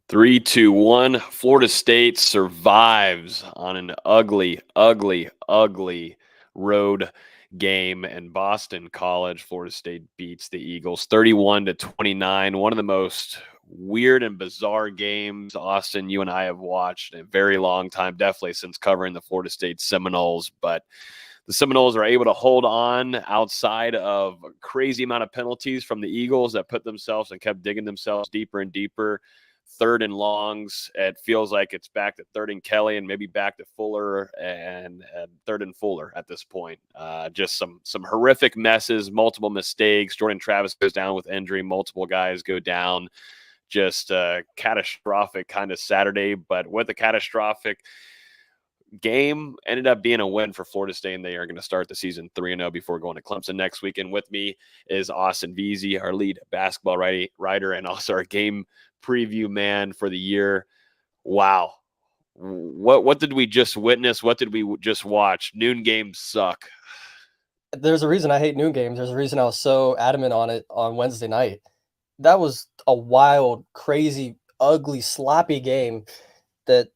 Three, two, one. Florida State survives on an ugly, ugly, ugly road game in Boston College. Florida State beats the Eagles 31-29. One of the most weird and bizarre games, Austin, you and I have watched in a very long time, definitely since covering the Florida State Seminoles. But the Seminoles are able to hold on outside of a crazy amount of penalties from the Eagles that put themselves and kept digging themselves deeper and deeper. Third and longs. It feels like it's back to third and Kelly and maybe back to Fuller and third and Fuller at this point. Just some horrific messes, multiple mistakes. Jordan Travis goes down with injury. Multiple guys go down. Just catastrophic kind of Saturday, but with a catastrophic game ended up being a win for Florida State, and they are going to start the season 3-0 before going to Clemson next weekend. With me is Austin Veazey, our lead basketball writer, and also our game preview man for the year. Wow. What did we just witness? What did we just watch? Noon games suck. There's a reason I hate noon games. There's a reason I was so adamant on it on Wednesday night. That was a wild, crazy, ugly, sloppy game that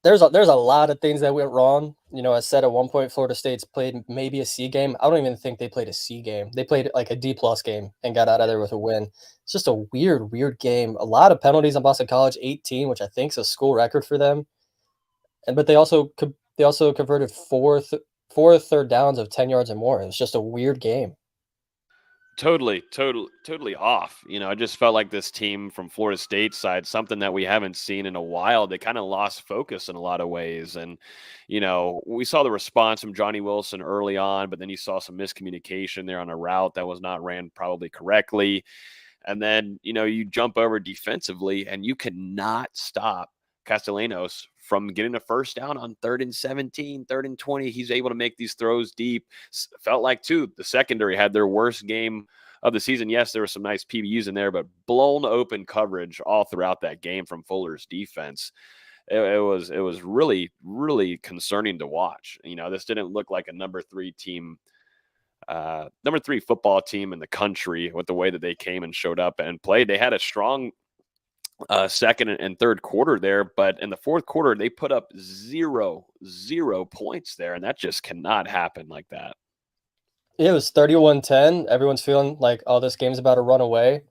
there's a lot of things that went wrong. I said at one point Florida State's played maybe a C game. I don't even think they played a C game. They played like a D+ game and got out of there with a win. It's just a weird game. A lot of penalties on Boston College, 18, which I think is a school record for them. But they also converted four third downs of 10 yards or more. It was just a weird game. Totally off. I just felt like this team from Florida State side, something that we haven't seen in a while. They kind of lost focus in a lot of ways. And, we saw the response from Johnny Wilson early on, but then you saw some miscommunication there on a route that was not ran probably correctly. And then, you jump over defensively and you cannot stop Castellanos from getting a first down on 3rd and 17, 3rd and 20. He's able to make these throws deep. Felt like, too, the secondary had their worst game of the season. Yes, there were some nice PBUs in there, but blown open coverage all throughout that game from Fuller's defense. It was really, really concerning to watch. This didn't look like a number 3 team, number 3 football team in the country with the way that they came and showed up and played. They had a strong second and third quarter there, but in the fourth quarter they put up zero points there, and that just cannot happen like that. It was 31-10. Everyone's feeling like, oh, this game's about to run away.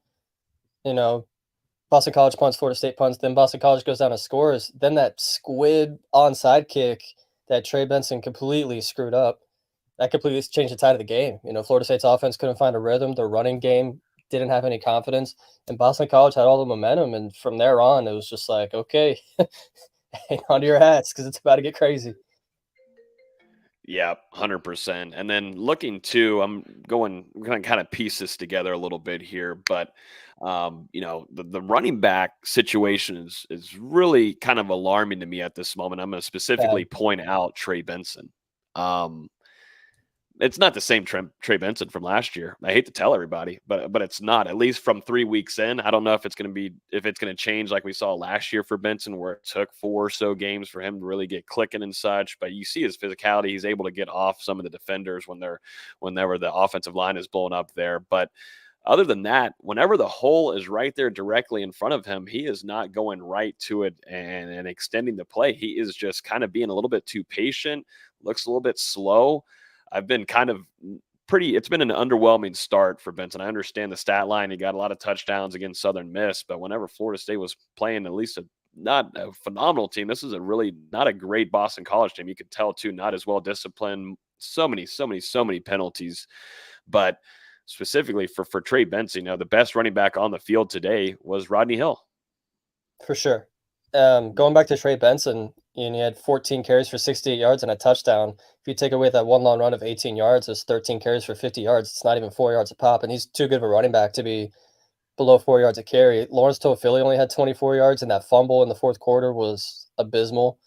Boston College punts, Florida State punts, then Boston College goes down and scores. Then that squid onside kick that Trey Benson completely screwed up, that completely changed the tide of the game. Florida State's offense couldn't find a rhythm. Their running game didn't have any confidence, and Boston College had all the momentum. And from there on, it was just like, okay, hang on to your hats because it's about to get crazy. Yeah, 100%. And then looking too, we're going to kind of piece this together a little bit here, but the running back situation is really kind of alarming to me at this moment. I'm going to specifically point out Trey Benson. It's not the same Trey Benson from last year. I hate to tell everybody, but it's not. At least from 3 weeks in, I don't know if it's going to change like we saw last year for Benson, where it took 4 or so games for him to really get clicking and such. But you see his physicality; he's able to get off some of the defenders whenever the offensive line is blown up there. But other than that, whenever the hole is right there directly in front of him, he is not going right to it and extending the play. He is just kind of being a little bit too patient. Looks a little bit slow. I've been kind of it's been an underwhelming start for Benson. I understand the stat line. He got a lot of touchdowns against Southern Miss, but whenever Florida State was playing at least not a phenomenal team, this is a really not a great Boston College team. You could tell too, not as well disciplined, so many penalties. But specifically for Trey Benson, the best running back on the field today was Rodney Hill. For sure. Going back to Trey Benson, he had 14 carries for 68 yards and a touchdown. If you take away that one long run of 18 yards, there's 13 carries for 50 yards. It's not even 4 yards a pop, and he's too good of a running back to be below 4 yards a carry. Lawrence Toafili only had 24 yards, and that fumble in the fourth quarter was abysmal.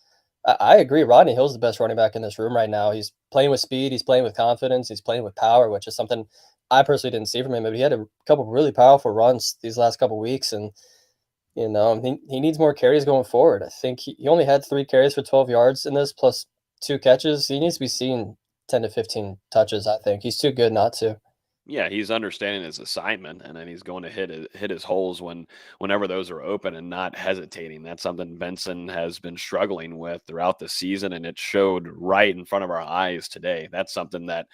I agree. Rodney Hill's the best running back in this room right now. He's playing with speed. He's playing with confidence. He's playing with power, which is something I personally didn't see from him. But he had a couple really powerful runs these last couple weeks, and he needs more carries going forward. I think he only had 3 carries for 12 yards in this, plus 2 catches. He needs to be seeing 10 to 15 touches, I think. He's too good not to. Yeah, he's understanding his assignment, and then he's going to hit his holes whenever those are open and not hesitating. That's something Benson has been struggling with throughout the season, and it showed right in front of our eyes today. That's something that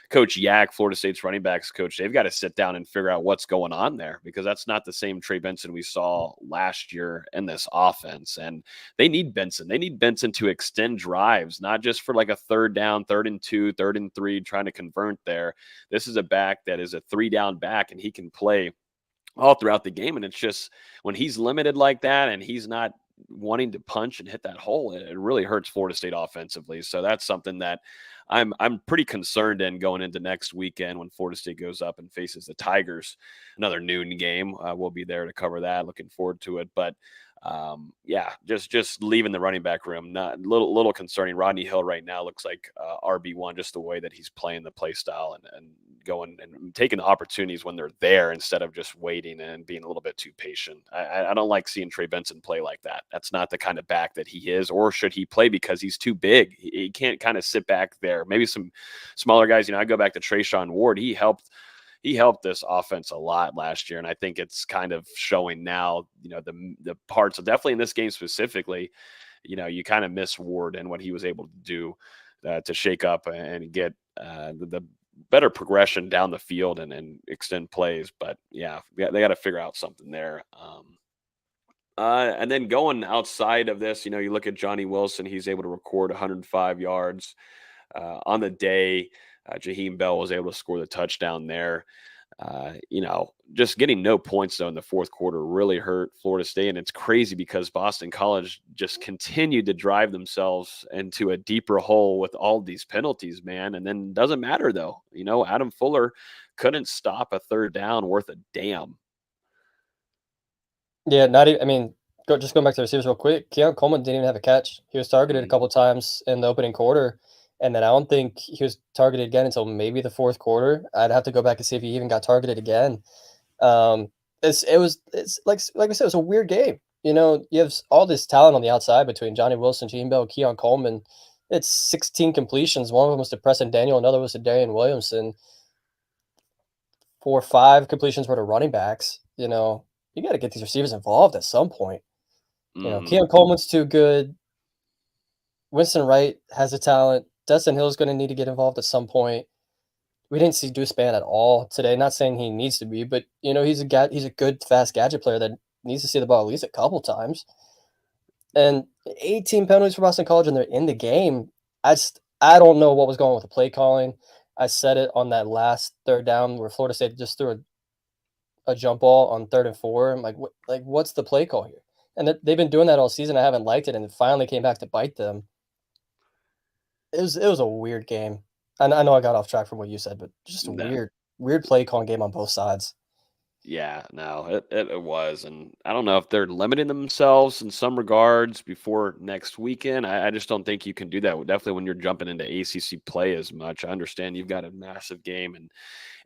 Coach Yak, Florida State's running backs coach, they've got to sit down and figure out what's going on there, because that's not the same Trey Benson we saw last year in this offense. And they need Benson. They need Benson to extend drives, not just for like a third down, 3rd and 2, 3rd and 3, trying to convert there. This is a back that is a 3 down back, and he can play all throughout the game. And it's just when he's limited like that and he's not wanting to punch and hit that hole, it really hurts Florida State offensively. So that's something that I'm pretty concerned in going into next weekend when Florida State goes up and faces the Tigers, another noon game. We'll be there to cover that. Looking forward to it. But yeah, just leaving the running back room, not little concerning. Rodney Hill right now looks like RB1, just the way that he's playing the play style and going and taking the opportunities when they're there instead of just waiting and being a little bit too patient. I don't like seeing Trey Benson play like that. That's not the kind of back that he is, or should he play, because he's too big. He can't kind of sit back there. Maybe some smaller guys. I go back to Trayshawn Ward. He helped this offense a lot last year, and I think it's kind of showing now. The parts, definitely in this game specifically, you kind of miss Ward and what he was able to do to shake up and get the better progression down the field and extend plays. But yeah, they got to figure out something there. And then going outside of this, you look at Johnny Wilson. He's able to record 105 yards on the day. Jaheim Bell was able to score the touchdown there. Just getting no points though in the fourth quarter really hurt Florida State. And it's crazy because Boston College just continued to drive themselves into a deeper hole with all these penalties, man. And then doesn't matter though. Adam Fuller couldn't stop a third down worth a damn. Yeah, not even. I mean, just going back to the receivers real quick. Keon Coleman didn't even have a catch. He was targeted a Mm. couple times in the opening quarter, and then I don't think he was targeted again until maybe the fourth quarter. I'd have to go back and see if he even got targeted again. Um, it's like I said, it was a weird game. You have all this talent on the outside between Johnny Wilson, Gene Bell, Keon Coleman. It's 16 completions. One of them was to Preston Daniel, another was to Darian Williamson. 4 or 5 completions were to running backs. You got to get these receivers involved at some point. Mm-hmm. Keon Coleman's too good. Winston Wright has the talent. Dustin Hill's going to need to get involved at some point. We didn't see Deuce Spann at all today. Not saying he needs to be, but he's a good fast gadget player that needs to see the ball at least a couple times. And 18 penalties for Boston College, and they're in the game. I don't know what was going on with the play calling. I said it on that last third down where Florida State just threw a jump ball on 3rd and 4. I'm like, what's the play call here? And they've been doing that all season. I haven't liked it, and it finally came back to bite them. It was a weird game. I know I got off track from what you said, but just a No. weird play calling game on both sides. Yeah, no, it was. And I don't know if they're limiting themselves in some regards before next weekend. I just don't think you can do that. Definitely when you're jumping into ACC play as much. I understand you've got a massive game and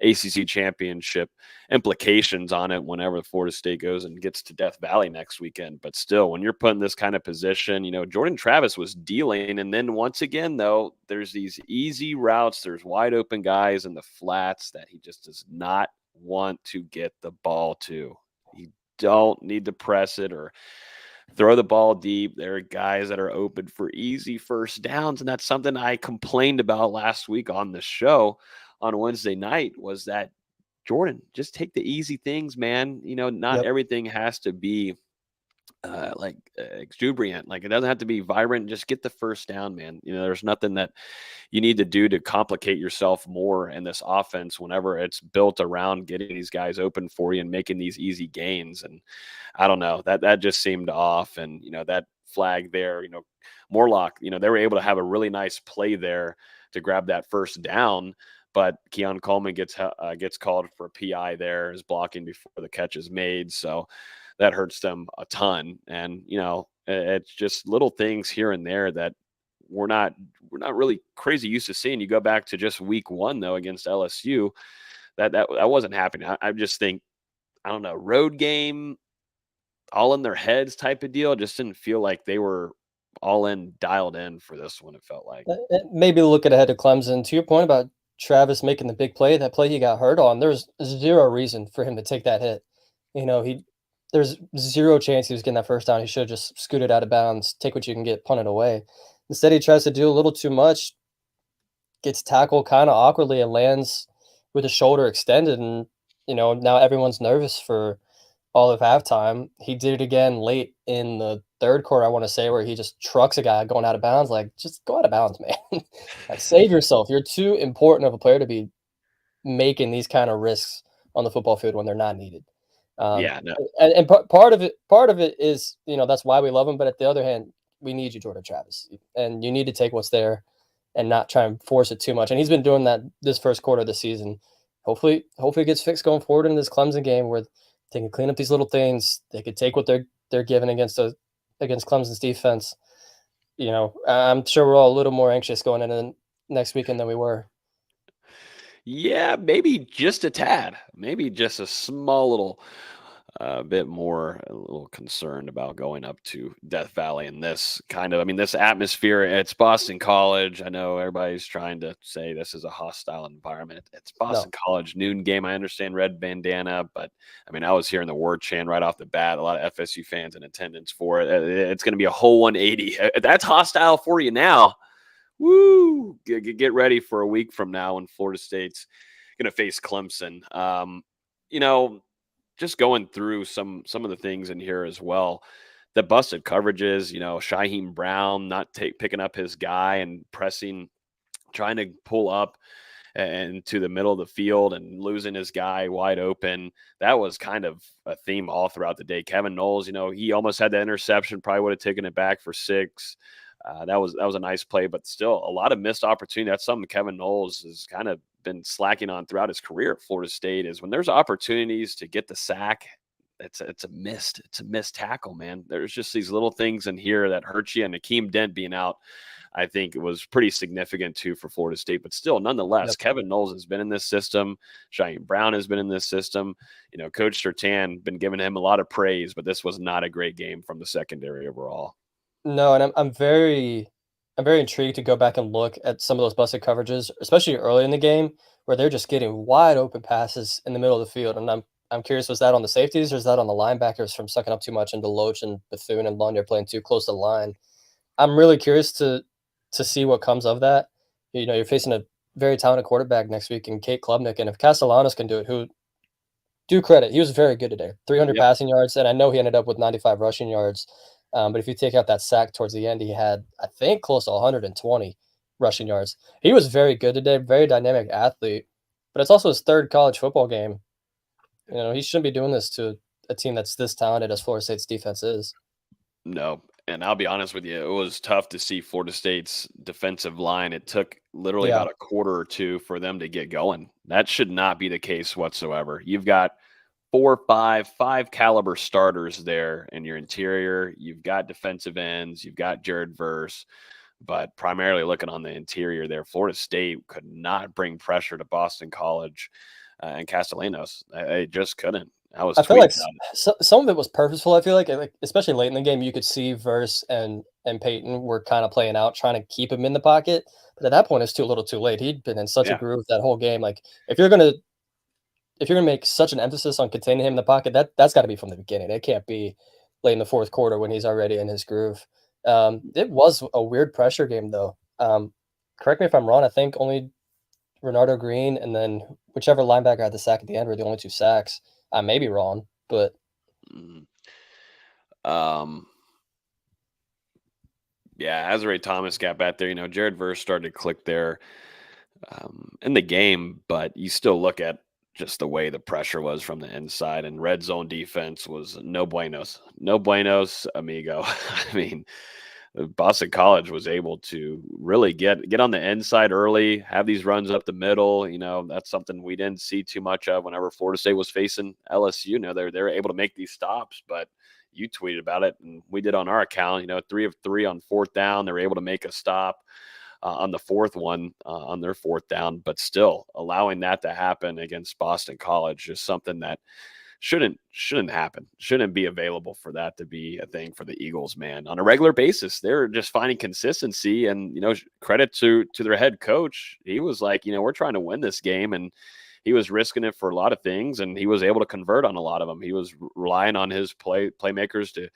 ACC championship implications on it whenever Florida State goes and gets to Death Valley next weekend. But still, when you're put in this kind of position, Jordan Travis was dealing. And then once again, though, there's these easy routes. There's wide open guys in the flats that he just does not want to get the ball to. You don't need to press it or throw the ball deep. There are guys that are open for easy first downs. And that's something I complained about last week on the show on Wednesday night, was that Jordan, just take the easy things, man. Not Yep. everything has to be exuberant. Like, it doesn't have to be vibrant. Just get the first down, man. There's nothing that you need to do to complicate yourself more in this offense whenever it's built around getting these guys open for you and making these easy gains. And I don't know, that just seemed off. And that flag there, Morlock, they were able to have a really nice play there to grab that first down. But Keon Coleman gets called for a PI there, is blocking before the catch is made. So that hurts them a ton. And it's just little things here and there that we're not really crazy used to seeing. You go back to just week 1 though against LSU, that wasn't happening. I just think, I don't know, road game, all in their heads type of deal. Just didn't feel like they were all in, dialed in for this one. It felt like. Maybe looking ahead to Clemson. To your point about Travis making the big play, that play he got hurt on, there's zero reason for him to take that hit. There's zero chance he was getting that first down. He should have just scooted out of bounds, take what you can get, punt it away. Instead, he tries to do a little too much, gets tackled kind of awkwardly and lands with his shoulder extended. And, now everyone's nervous for all of halftime. He did it again late in the third quarter, I want to say, where he just trucks a guy going out of bounds. Like, just go out of bounds, man. Like, save yourself. You're too important of a player to be making these kind of risks on the football field when they're not needed. Um, Yeah, no, part of it is, that's why we love him. But at the other hand, we need you, Jordan Travis, and you need to take what's there and not try and force it too much. And he's been doing that this first quarter of the season. Hopefully it gets fixed going forward in this Clemson game where they can clean up these little things. They could take what they're given against Clemson's defense. I'm sure we're all a little more anxious going into next weekend than we were. yeah, maybe just a tad, maybe just a small little bit more, a little concerned about going up to Death Valley and this kind of, I mean, this atmosphere. It's Boston College. I know everybody's trying to say this is a hostile environment. It's Boston No, College, noon game. I understand red bandana, but I mean, I was hearing the word chant right off the bat. A lot of FSU fans in attendance for it. It's going to be a whole 180. That's hostile for you now. Woo! Get ready for a week from now when Florida State's going to face Clemson. You know, just going through some of the things in here as well. The busted coverages, Shaheem Brown not picking up his guy and pressing, trying to pull up and to the middle of the field and losing his guy wide open. That was kind of a theme all throughout the day. Kevin Knowles, he almost had the interception, probably would have taken it back for 6. That was a nice play, but still a lot of missed opportunity. That's something Kevin Knowles has kind of been slacking on throughout his career at Florida State, is when there's opportunities to get the sack, it's a missed tackle, man. There's just these little things in here that hurt you. And Akeem Dent being out, I think it was pretty significant too for Florida State, but still, nonetheless, yep. Kevin Knowles has been in this system. Shaheem Brown has been in this system. Coach Surtain been giving him a lot of praise, but this was not a great game from the secondary overall. No, and I'm very intrigued to go back and look at some of those busted coverages, especially early in the game, where they're just getting wide open passes in the middle of the field. And I'm curious, was that on the safeties or is that on the linebackers from sucking up too much into Loach and Bethune and Lund? They're playing too close to the line. I'm really curious to see what comes of that. You're facing a very talented quarterback next week in Kate Klubnik, and if Castellanos can do it, who do credit, he was very good today. 300 Yep. passing yards, and I know he ended up with 95 rushing yards. But if you take out that sack towards the end, he had, I think, close to 120 rushing yards. He was very good today, very dynamic athlete. But it's also his third college football game. He shouldn't be doing this to a team that's this talented as Florida State's defense is. No. And I'll be honest with you, it was tough to see Florida State's defensive line. It took literally Yeah, about a quarter or two for them to get going. That should not be the case whatsoever. You've got 4, 5 caliber starters there in your interior. You've got defensive ends. You've got Jared Verse. But primarily looking on the interior there, Florida State could not bring pressure to Boston College and Castellanos. They just couldn't. I was I feel like tweeting about it. some of it was purposeful. I feel like especially late in the game, you could see Verse and Peyton were kind of playing out, trying to keep him in the pocket. But at that point, it's too little, too late. He'd been in such a Yeah. groove that whole game. Like if you're gonna make such an emphasis on containing him in the pocket, that's got to be from the beginning. It can't be late in the fourth quarter when he's already in his groove. It was a weird pressure game, though. Correct me if I'm wrong. I think only Renardo Green and then whichever linebacker had the sack at the end were the only 2 sacks. I may be wrong, but Mhm. Um, yeah, Azare Thomas got back there. Jared Verse started to click there in the game, but you still look at just the way the pressure was from the inside, and red zone defense was no buenos. No buenos, amigo. I mean, Boston College was able to really get on the inside early, have these runs up the middle. That's something we didn't see too much of whenever Florida State was facing LSU. They're able to make these stops, but you tweeted about it, and we did on our account. 3 of 3 on 4th down. They were able to make a stop on the 4th one on their 4th down, but still allowing that to happen against Boston College is something that shouldn't happen. Shouldn't be available for that to be a thing for the Eagles, man. On a regular basis, they're just finding consistency, and credit to their head coach. He was like, we're trying to win this game, and he was risking it for a lot of things, and he was able to convert on a lot of them. He was relying on his playmakers to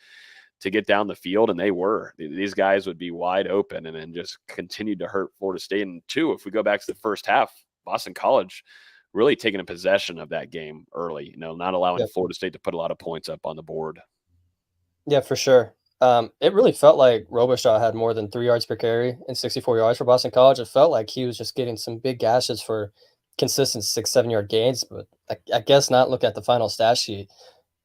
get down the field, and they were. These guys would be wide open and then just continued to hurt Florida State. And two, if we go back to the first half, Boston College really taking a possession of that game early, not allowing Florida State to put a lot of points up on the board. Yeah, for sure. It really felt like Robichaud had more than 3 yards per carry and 64 yards for Boston College. It felt like he was just getting some big gashes for consistent 6-7 yard gains, but I guess not. Look at the final stat sheet.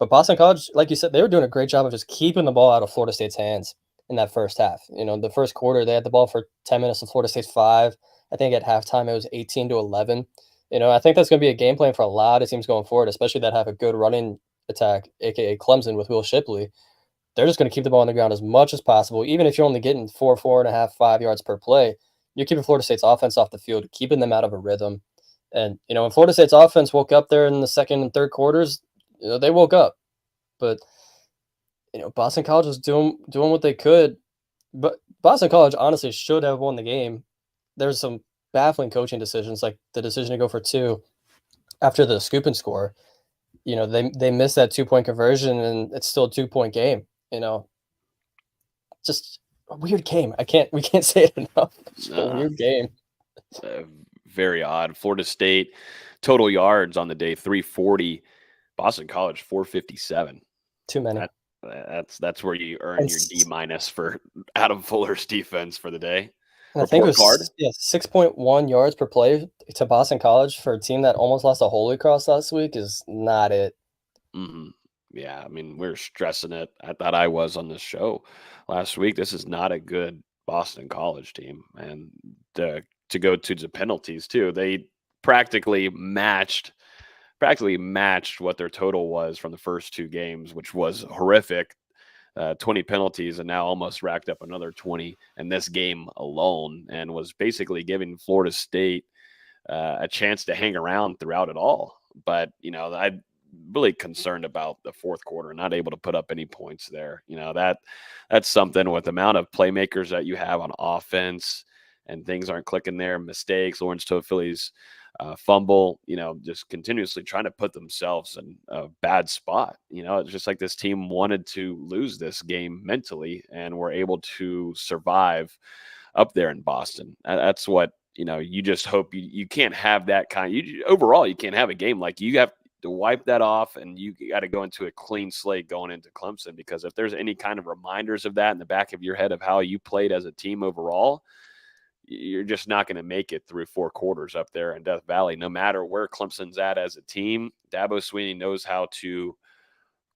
But Boston College, like you said, they were doing a great job of just keeping the ball out of Florida State's hands in that first half. The first quarter, they had the ball for 10 minutes to Florida State's 5. I think at halftime, it was 18-11. I think that's going to be a game plan for a lot of teams going forward, especially that have a good running attack, aka Clemson with Will Shipley. They're just going to keep the ball on the ground as much as possible. Even if you're only getting 4.5, 5 yards per play, you're keeping Florida State's offense off the field, keeping them out of a rhythm. And, when Florida State's offense woke up there in the second and third quarters, they woke up. But, Boston College was doing what they could. But Boston College honestly should have won the game. There's some baffling coaching decisions, like the decision to go for 2 after the scoop and score. They missed that 2-point conversion, and it's still a 2-point game. Just a weird game. We can't say it enough. It's a weird game. Very odd. Florida State total yards on the day 340. Boston College 457. Too many. That's where you earn your D- for Adam Fuller's defense for the day. I think it was 6.1 yards per play to Boston College for a team that almost lost a Holy Cross last week is not it. Mm-hmm. Yeah, I mean, we're stressing it. I thought I was on this show last week. This is not a good Boston College team, and to go to the penalties too. They practically matched what their total was from the first 2 games, which was horrific. 20 penalties, and now almost racked up another 20 in this game alone, and was basically giving Florida State a chance to hang around throughout it all. But, I'm really concerned about the fourth quarter, not able to put up any points there. That's something with the amount of playmakers that you have on offense, and things aren't clicking there. Mistakes, Lawrence Toafili's fumble, just continuously trying to put themselves in a bad spot. It's just like this team wanted to lose this game mentally and were able to survive up there in Boston. That's what, you just hope you can't have that overall, you can't have a game like you have to wipe that off, and you got to go into a clean slate going into Clemson, because if there's any kind of reminders of that in the back of your head of how you played as a team overall, you're just not going to make it through 4 quarters up there in Death Valley. No matter where Clemson's at as a team, Dabo Swinney knows how to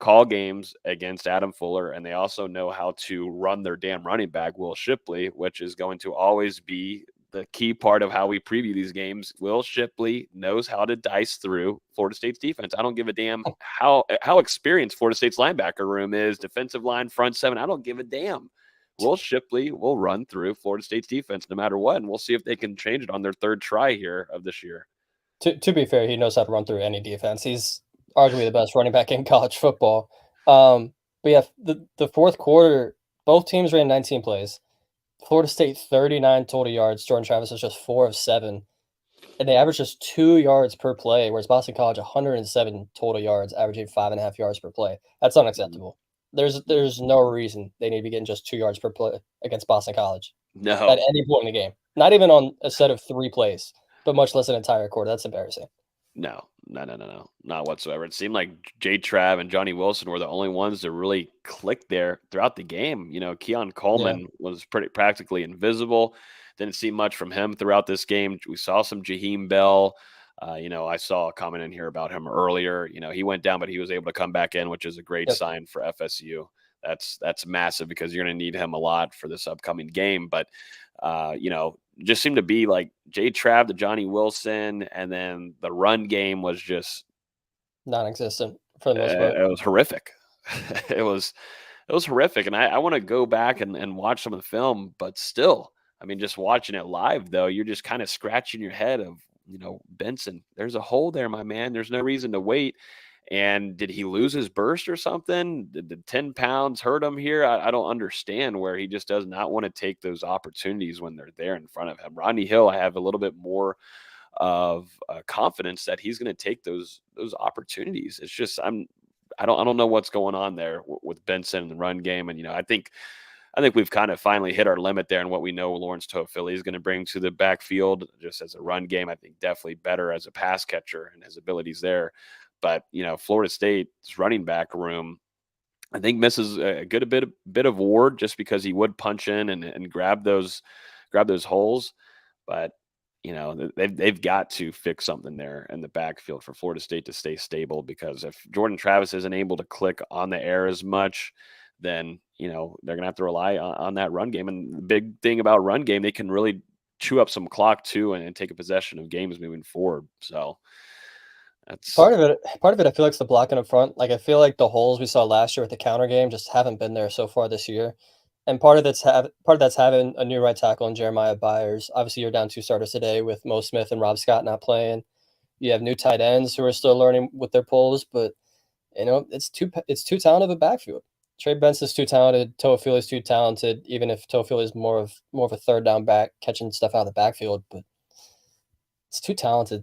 call games against Adam Fuller, and they also know how to run their damn running back, Will Shipley, which is going to always be the key part of how we preview these games. Will Shipley knows how to dice through Florida State's defense. I don't give a damn how experienced Florida State's linebacker room is, defensive line, front 7. I don't give a damn. Will Shipley will run through Florida State's defense no matter what, and we'll see if they can change it on their 3rd try here of this year. To be fair, he knows how to run through any defense. He's arguably the best running back in college football. But yeah, the fourth quarter, both teams ran 19 plays. Florida State 39 total yards. Jordan Travis was just 4 of 7. And they averaged just 2 yards per play, whereas Boston College 107 total yards, averaging 5.5 yards per play. That's unacceptable. There's no reason they need to be getting just 2 yards per play against Boston College. No. At any point in the game. Not even on a set of 3 plays, but much less an entire quarter. That's embarrassing. No. Not whatsoever. It seemed like Jay Trav and Johnny Wilson were the only ones that really clicked there throughout the game. Keon Coleman was practically invisible. Didn't see much from him throughout this game. We saw some Jaheim Bell. I saw a comment in here about him earlier. He went down, but he was able to come back in, which is a great sign for FSU. That's massive, because you're going to need him a lot for this upcoming game. But, just seemed to be like Jay Trav to Johnny Wilson, and then the run game was just non-existent for the most part. It was horrific. It was horrific. And I want to go back and watch some of the film, but still, I mean, just watching it live, though, you're just kind of scratching your head of, Benson, there's a hole there, my man. There's no reason to wait. And did he lose his burst or something? Did the 10 pounds hurt him here? I don't understand where he just does not want to take those opportunities when they're there in front of him. Rodney Hill, I have a little bit more of confidence that he's going to take those opportunities. It's just I don't know what's going on there with Benson and the run game. And I think we've kind of finally hit our limit there in what we know Lawrence Toafili is going to bring to the backfield just as a run game. I think definitely better as a pass catcher and his abilities there. But Florida State's running back room, I think misses a good bit of Ward just because he would punch in and grab those holes. But they've got to fix something there in the backfield for Florida State to stay stable, because if Jordan Travis isn't able to click on the air as much, then they're gonna have to rely on that run game. And the big thing about run game, they can really chew up some clock too and take a possession of games moving forward. So that's Part of it, I feel like it's the blocking up front. Like I feel like the holes we saw last year with the counter game just haven't been there so far this year. And part of that's having a new right tackle in Jeremiah Byers. Obviously, you're down two starters today with Mo Smith and Rob Scott not playing. You have new tight ends who are still learning with their pulls, but it's too talented of a backfield. Trey Benson's too talented. Toafili's too talented. Even if Toafili is more of a third down back catching stuff out of the backfield, but it's too talented.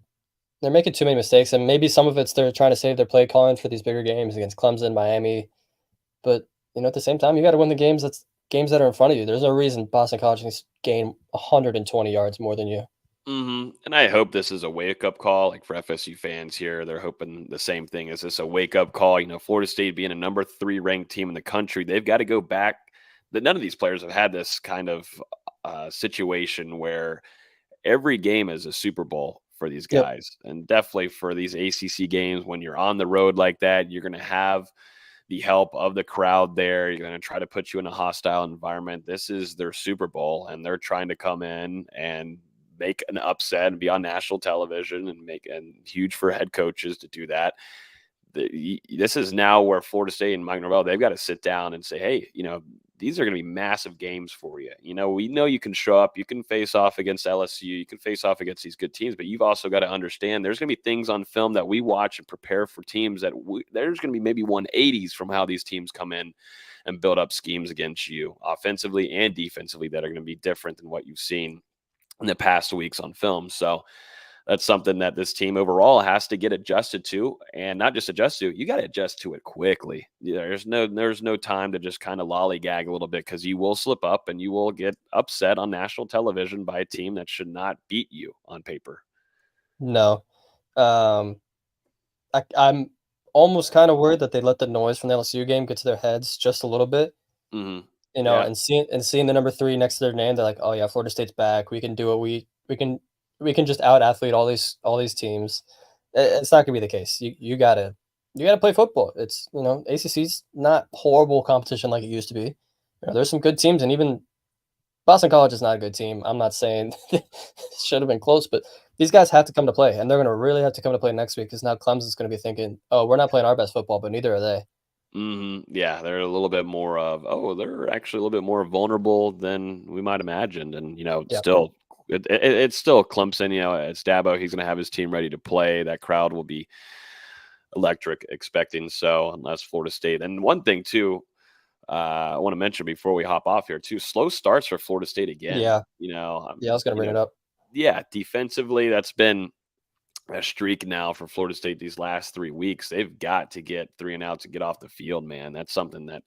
They're making too many mistakes, and maybe some of it's they're trying to save their play calling for these bigger games against Clemson, Miami. But at the same time, you got to win the games that are in front of you. There's no reason Boston College needs to gain 120 yards more than you. And I hope this is a wake up call, like for FSU fans here. They're hoping the same thing. Is this a wake up call? Florida State being a number 3 ranked team in the country, they've got to go back. That none of these players have had this kind of situation where every game is a Super Bowl for these Yep. guys. And definitely for these ACC games, when you're on the road like that, you're going to have the help of the crowd there. You're going to try to put you in a hostile environment. This is their Super Bowl, and they're trying to come in and make an upset and be on national television and huge for head coaches to do that. This is now where Florida State and Mike Norvell, they've got to sit down and say, hey, these are going to be massive games for you. We know you can show up, you can face off against LSU, you can face off against these good teams, but you've also got to understand there's going to be things on film that we watch and prepare for teams that there's going to be maybe 180s from how these teams come in and build up schemes against you offensively and defensively that are going to be different than what you've seen in the past weeks on film. So that's something that this team overall has to get adjusted to, and not just adjust to. You got to adjust to it quickly. There's no time to just kind of lollygag a little bit, because you will slip up and you will get upset on national television by a team that should not beat you on paper. No, I'm almost kind of worried that they let the noise from the LSU game get to their heads just a little bit. Mm-hmm. And seeing the number 3 next to their name, they're like, oh yeah, Florida State's back. We can do it. We can just out athlete all these teams. It's not gonna be the case. You gotta play football. It's ACC's not horrible competition like it used to be. There's some good teams, and even Boston College is not a good team. I'm not saying it should have been close, but these guys have to come to play, and they're gonna really have to come to play next week, because now Clemson's gonna be thinking, oh, we're not playing our best football, but neither are they. Yeah, they're a little bit more they're actually a little bit more vulnerable than we might imagined. And, Yeah. still, it's still Clemson, it's Dabo. He's going to have his team ready to play. That crowd will be electric, expecting so, unless Florida State. And one thing, too, I want to mention before we hop off here, too, slow starts for Florida State again. Yeah. Yeah, I was gonna bring it up. Yeah, defensively, that's been a streak now for Florida State these last 3 weeks. They've got to get 3 and outs to get off the field, man. That's something that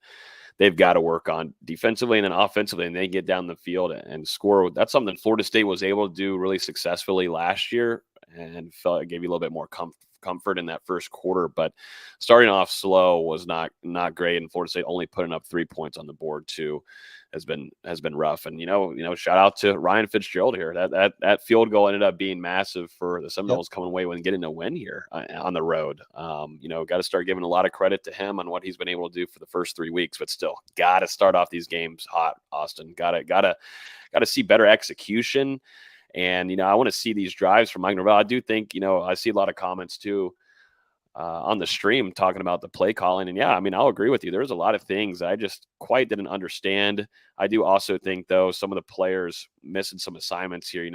they've got to work on defensively, and then offensively, and they get down the field and score. That's something Florida State was able to do really successfully last year, and felt it gave you a little bit more comfort in that first quarter. But starting off slow was not great, and Florida State only putting up 3 points on the board too has been rough. And shout out to Ryan Fitzgerald here. That field goal ended up being massive for the Seminoles coming away and getting a win here on the road. Got to start giving a lot of credit to him on what he's been able to do for the first 3 weeks, but still got to start off these games hot, Austin. Got to see better execution. And, I want to see these drives from Mike Norvell. I do think, I see a lot of comments too on the stream talking about the play calling. And yeah, I'll agree with you. There's a lot of things I just quite didn't understand. I do also think, though, some of the players missing some assignments here,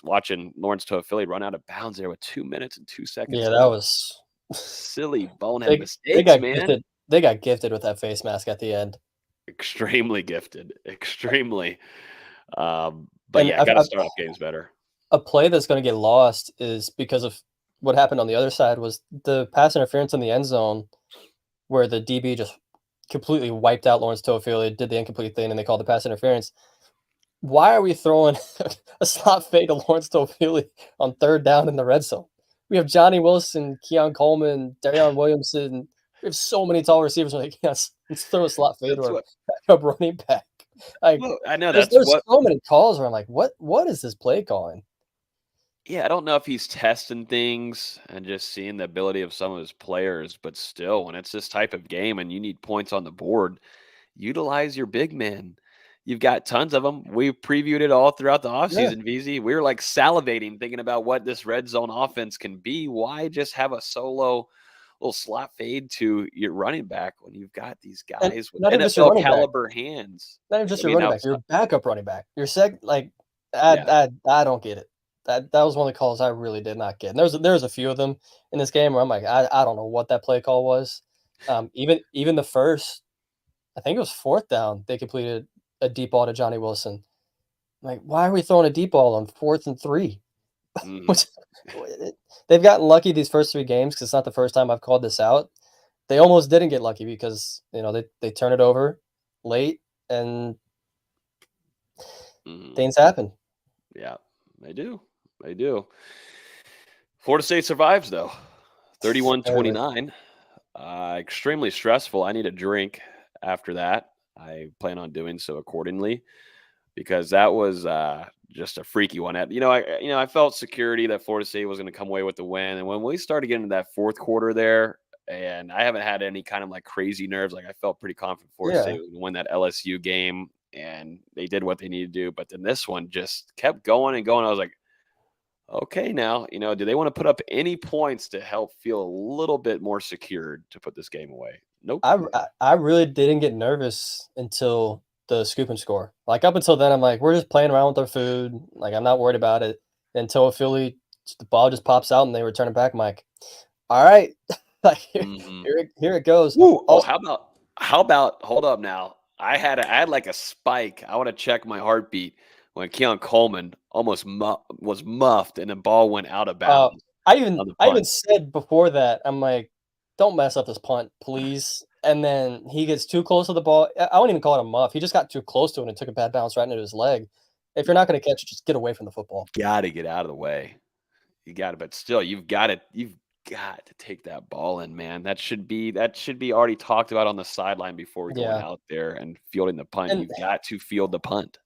watching Lawrence Toafili run out of bounds there with 2 minutes and 2 seconds Yeah, that left. was Silly bonehead They mistakes, got man. gifted. They got gifted with that face mask at the end. Extremely gifted. Extremely. But And yeah, got to start off games better. a play that's going to get lost is because of what happened on the other side was the pass interference in the end zone where the DB just completely wiped out Lawrence Toafili, did the incomplete thing, and they called the pass interference. Why are we throwing a slot fade to Lawrence Toafili on third down in the red zone? We have Johnny Wilson, Keon Coleman, Darion Williamson. We have so many tall receivers. We're like, yes, let's throw a slot fade to That's our what. backup running back. Like, Well, I know there's that's what. so many calls where I'm like, what is this play calling? Yeah, I don't know if he's testing things and just seeing the ability of some of his players, but still, when it's this type of game and you need points on the board, utilize your big men. You've got tons of them. We previewed it all throughout the Yeah. offseason, VZ. We were like salivating thinking about what this red zone offense can be. Why just have a solo little slot fade to your running back when you've got these And guys with not even just your NFL running back. caliber hands? Not even Like, just I your mean, running back, outside, your backup running back. Your like yeah. I don't get it. That was one of the calls I really did not get. And there's a few of them in this game where I'm like, I don't know what that play call was. Even the first, I think it was fourth down, they completed a deep ball to Johnny Wilson. I'm like, why are we throwing a deep ball on 4th and 3? Mhm. Which they've gotten lucky these first 3 games because it's not the first time I've called this out. They almost didn't get lucky because they turn it over late and Mhm. things happen. Yeah, they do. They do. Florida State survives, though. Barely. 31-29. Extremely stressful. I need a drink after that. I plan on doing so accordingly because that was just a freaky one. I felt security that Florida State was going to come away with the win, and when we started getting to that fourth quarter there, and I haven't had any kind of like crazy nerves. Like I felt pretty confident Florida Yeah. State was going to win that LSU game, and they did what they needed to do. But then this one just kept going and going. I was like, okay, now, do they want to put up any points to help feel a little bit more secured to put this game away? Nope. I really didn't get nervous until the scoop and score. Like, up until then, I'm like, "We're just playing around with our food." Like, I'm not worried about it until Philly the ball just pops out and they return it back. I'm like, "Alright." Like, Hmm. here it goes. Woo. Oh, Also how about hold up now. I had like a spike. I want to check my heartbeat when Keon Coleman almost was muffed and the ball went out of Uh, bounds I even on the I even punt. said before that, I'm like, "Don't mess up this punt, please." And then he gets too close to the ball. I wouldn't even call it a muff. He just got too close to it and took a bad bounce right into his leg. If you're not gonna catch it, just get away from the football. Got to get out of the way. You got to, but still, you've got to take that ball in, man. That should be already talked about on the sideline before going Yeah, out there and fielding the punt. and You've got to field the punt.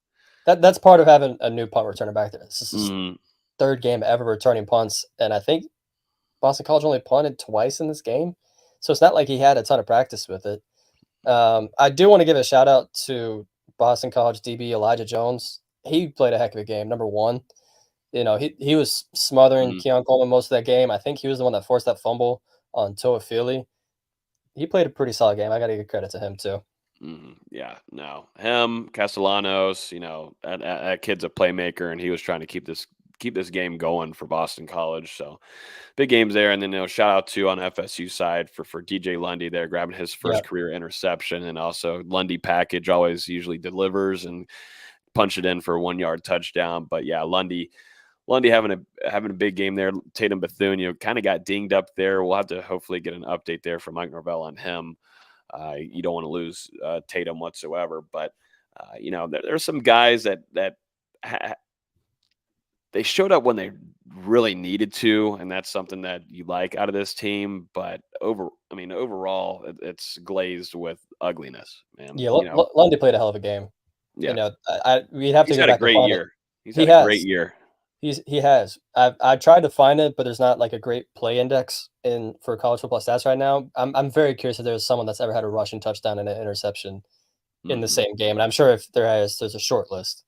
that's part of having a new punt returner back there. This is his Mhm. 3rd game ever returning punts, and I think Boston College only punted twice in this game, so it's not like he had a ton of practice with it. I do wanna give a shout out to Boston College DB Elijah Jones. He played a heck of a game, number 1. He was smothering Mhm. Keon Coleman most of that game. I think he was the one that forced that fumble on Toafili. He played a pretty solid game. I gotta give credit to him too. Mhm. Yeah, no. Him, Castellanos, that kid's a playmaker, and he was trying to keep this game going for Boston College. So big games there, and then shout out to on FSU side for DJ Lundy there grabbing his Yeah. first career interception, and also Lundy package always usually delivers and punch it in for a 1 yard touchdown. But yeah, Lundy having a big game there. Tatum Bethune, kind of got dinged up there. We'll have to hopefully get an update there from Mike Norvell on him. You don't want to lose Tatum whatsoever, but there's some guys that ha- they showed up when they really needed to, and that's something that you like out of this team. But overall, it's glazed with ugliness, man. Yeah, Lundy played a hell of a game. Yeah, We'd have to he's go had a back and great find it. year. He's He had a great has. year. He has. I tried to find it, but there's not like a great play index in for college football stats right now. I'm very curious if there's someone that's ever had a rushing touchdown and an interception in the Hmm. same game, and I'm sure if there's a short list.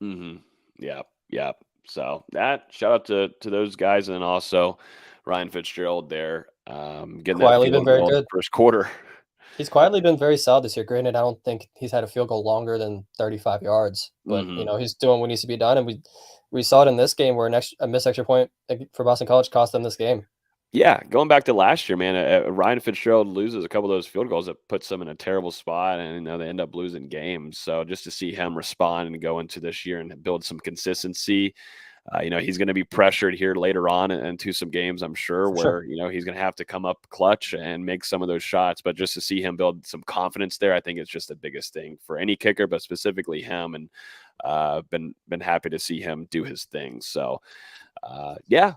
Hmm. Yeah, yeah. So that shout out to those guys, and then also Ryan Fitzgerald there, getting that Quietly been field very goal in the good. first quarter. He's quietly been very solid this year. Granted, I don't think he's had a field goal longer than 35 yards, but Hmm. he's doing what needs to be done, and we saw it in this game where a missed extra point for Boston College cost them this game. Yeah, going back to last year, man, Ryan Fitzgerald loses a couple of those field goals that puts them in a terrible spot, and they end up losing games. So just to see him respond and go into this year and build some consistency, he's going to be pressured here later on into some games, I'm sure, For sure. where he's going to have to come up clutch and make some of those shots. But just to see him build some confidence there, I think it's just the biggest thing for any kicker, but specifically him. And been happy to see him do his thing. So. Yeah,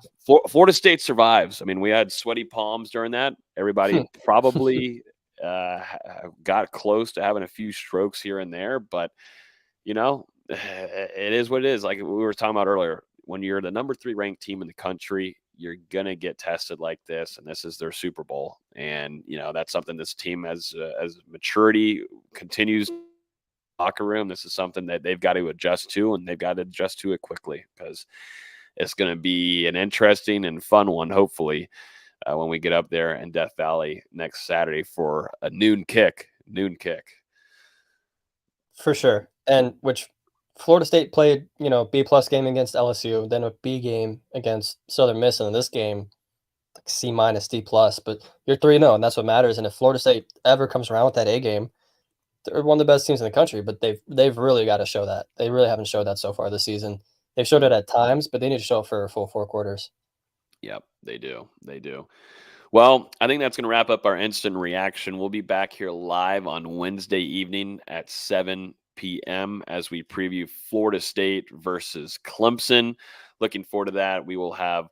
Florida State survives. I mean, we had sweaty palms during that. Everybody probably got close to having a few strokes here and there, but it is what it is. Like we were talking about earlier, when you're the number 3 ranked team in the country, you're gonna get tested like this, and this is their Super Bowl. And that's something this team as maturity continues. Locker room, this is something that they've got to adjust to, and they've got to adjust to it quickly because it's going to be an interesting and fun one, hopefully, when we get up there in Death Valley next Saturday for a noon kick. For sure. And which Florida State played, B+ game against LSU, then a B game against Southern Miss, and in this game, like C-, D+. But you're 3-0, and that's what matters. And if Florida State ever comes around with that A game, they're one of the best teams in the country. But they've really got to show that. They really haven't showed that so far this season. They've showed it at times, but they need to show it for a full 4 quarters. Yep, they do. Well, I think that's going to wrap up our instant reaction. We'll be back here live on Wednesday evening at 7 p.m. as we preview Florida State versus Clemson. Looking forward to that. We will have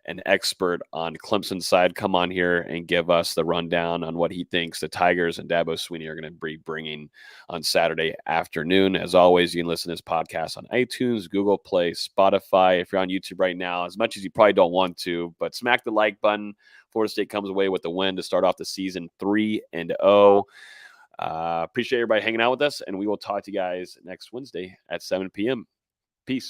an expert on Clemson's side come on here and give us the rundown on what he thinks the Tigers and Dabo Swinney are going to be bringing on Saturday afternoon. As always, you can listen to this podcast on iTunes, Google Play, Spotify. If you're on YouTube right now, as much as you probably don't want to, but smack the like button. Florida State comes away with the win to start off the season 3-0. Appreciate everybody hanging out with us, and we will talk to you guys next Wednesday at 7 p.m. Peace.